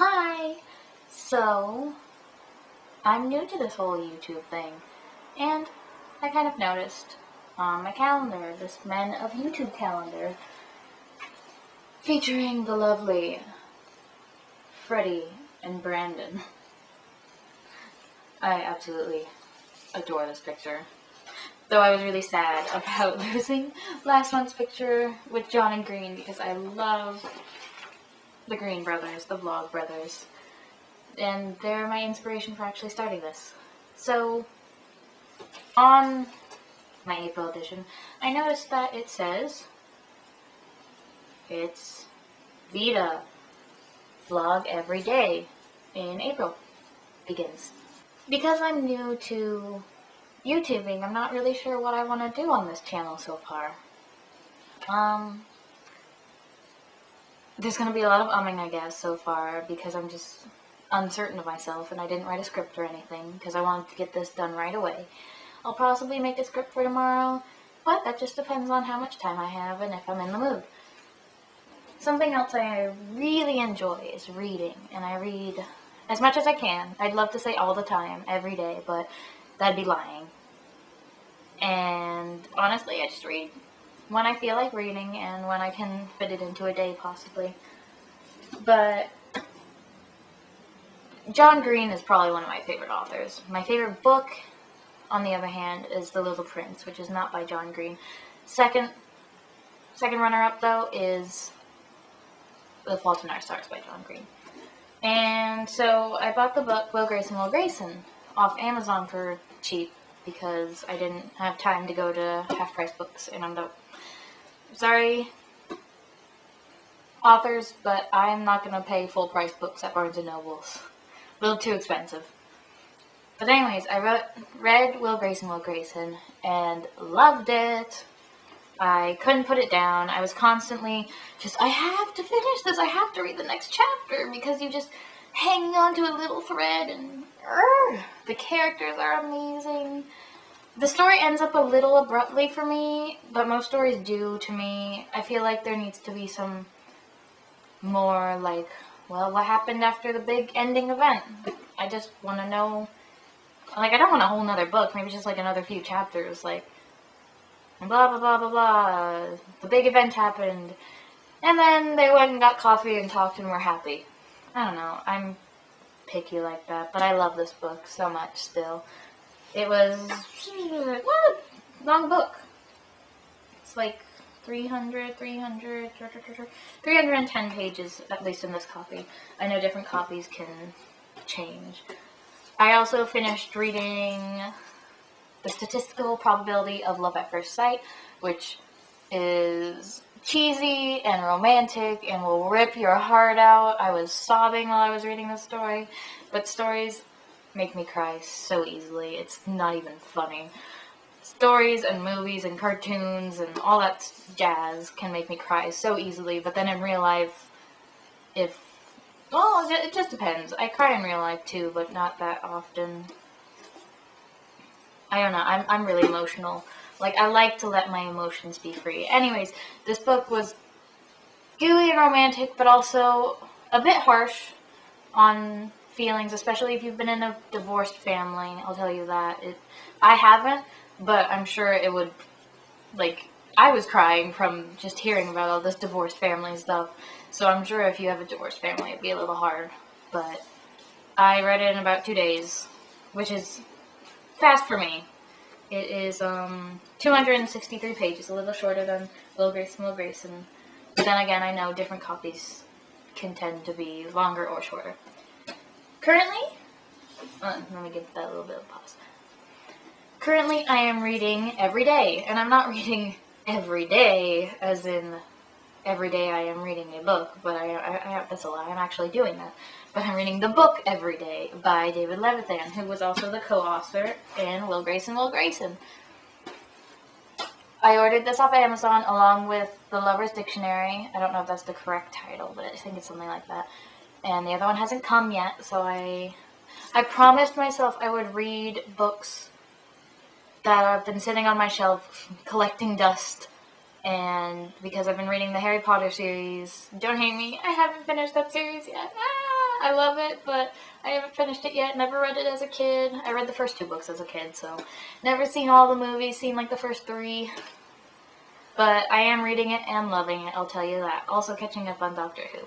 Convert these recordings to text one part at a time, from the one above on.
Hi! So, I'm new to this whole YouTube thing, and I kind of noticed on my calendar, this Men of YouTube calendar, featuring the lovely Freddie and Brandon. I absolutely adore this picture. Though I was really sad about losing last month's picture with John and Green because I love the Green brothers, the Vlog brothers. And they're my inspiration for actually starting this. So, on my April edition, I noticed that it says it's VEDA, vlog every day in April begins. Because I'm new to YouTubing, I'm not really sure what I want to do on this channel so far. There's going to be a lot of umming, I guess, so far, because I'm just uncertain of myself, and I didn't write a script or anything, because I wanted to get this done right away. I'll possibly make a script for tomorrow, but that just depends on how much time I have and if I'm in the mood. Something else I really enjoy is reading, and I read as much as I can. I'd love to say all the time, every day, but that'd be lying. And honestly, I just read when I feel like reading and when I can fit it into a day, possibly. But John Green is probably one of my favorite authors. My favorite book, on the other hand, is The Little Prince, which is not by John Green. Second runner-up, though, is The Fault in Our Stars by John Green. And so I bought the book Will Grayson, Will Grayson off Amazon for cheap because I didn't have time to go to half-price books, and I'm sorry, authors, but I'm not going to pay full-price books at Barnes & Noble's. A little too expensive. But anyways, I read Will Grayson, Will Grayson, and loved it. I couldn't put it down. I was constantly just, I have to finish this. I have to read the next chapter, because you just hang on to a little thread, and the characters are amazing. The story ends up a little abruptly for me, but most stories do to me. I feel like there needs to be some more, like, well, what happened after the big ending event? I just want to know, like, I don't want a whole nother book, maybe just, like, another few chapters, like, blah, blah, blah, blah, blah, the big event happened, and then they went and got coffee and talked and were happy. I don't know, I'm picky like that, but I love this book so much still. It was, what? Long book. It's like 310 pages, at least in this copy. I know different copies can change. I also finished reading The Statistical Probability of Love at First Sight, which is cheesy and romantic and will rip your heart out. I was sobbing while I was reading this story, but stories make me cry so easily. It's not even funny. Stories and movies and cartoons and all that jazz can make me cry so easily, but then in real life, it just depends. I cry in real life too, but not that often. I don't know, I'm really emotional. Like, I like to let my emotions be free. Anyways, this book was gooey and romantic, but also a bit harsh on feelings, especially if you've been in a divorced family. I'll tell you that. I haven't, but I'm sure it would, like, I was crying from just hearing about all this divorced family stuff, so I'm sure if you have a divorced family, it'd be a little hard, but I read it in about 2 days, which is fast for me. It is 263 pages, a little shorter than Will Grayson, Will Grayson, but then again, I know different copies can tend to be longer or shorter. Currently, let me give that a little bit of pause. Currently, I am reading every day, and I'm not reading every day, as in every day I am reading a book, but that's a lie, I'm actually doing that. But I'm reading the book every day by David Levithan, who was also the co-author in Will Grayson, Will Grayson. I ordered this off Amazon along with The Lover's Dictionary. I don't know if that's the correct title, but I think it's something like that. And the other one hasn't come yet, so I promised myself I would read books that have been sitting on my shelf collecting dust, and because I've been reading the Harry Potter series, don't hate me, I haven't finished that series yet. I love it, but I haven't finished it yet. Never read it as a kid. I read the first 2 books as a kid, so never seen all the movies, seen like the first 3. But I am reading it and loving it, I'll tell you that. Also catching up on Doctor Who.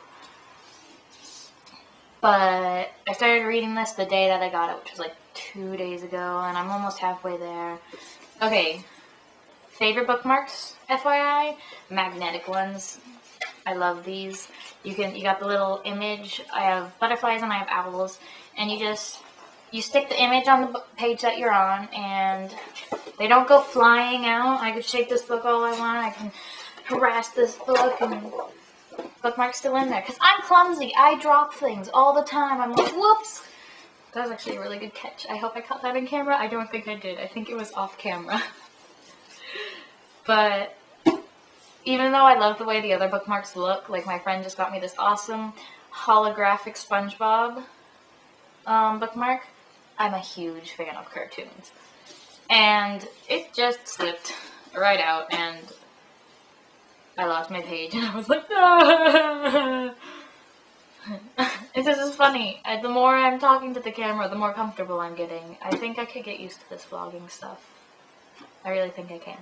But I started reading this the day that I got it, which was like 2 days ago, and I'm almost halfway there. Okay, favorite bookmarks, FYI, magnetic ones. I love these. You got the little image. I have butterflies and I have owls, and you stick the image on the page that you're on, and they don't go flying out. I could shake this book all I want. I can harass this book, and bookmark's still in there. Because I'm clumsy. I drop things all the time. I'm like, whoops. That was actually a really good catch. I hope I caught that in camera. I don't think I did. I think it was off camera. But even though I love the way the other bookmarks look, like my friend just got me this awesome holographic SpongeBob bookmark, I'm a huge fan of cartoons. And it just slipped right out, and I lost my page, and I was like, ah! This is funny. The more I'm talking to the camera, the more comfortable I'm getting. I think I could get used to this vlogging stuff. I really think I can.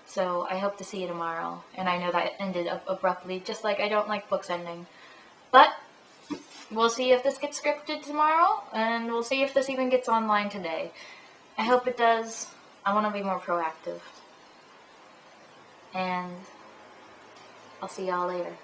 So I hope to see you tomorrow. And I know that ended up abruptly, just like I don't like books ending. But we'll see if this gets scripted tomorrow, and we'll see if this even gets online today. I hope it does. I want to be more proactive. And I'll see y'all later.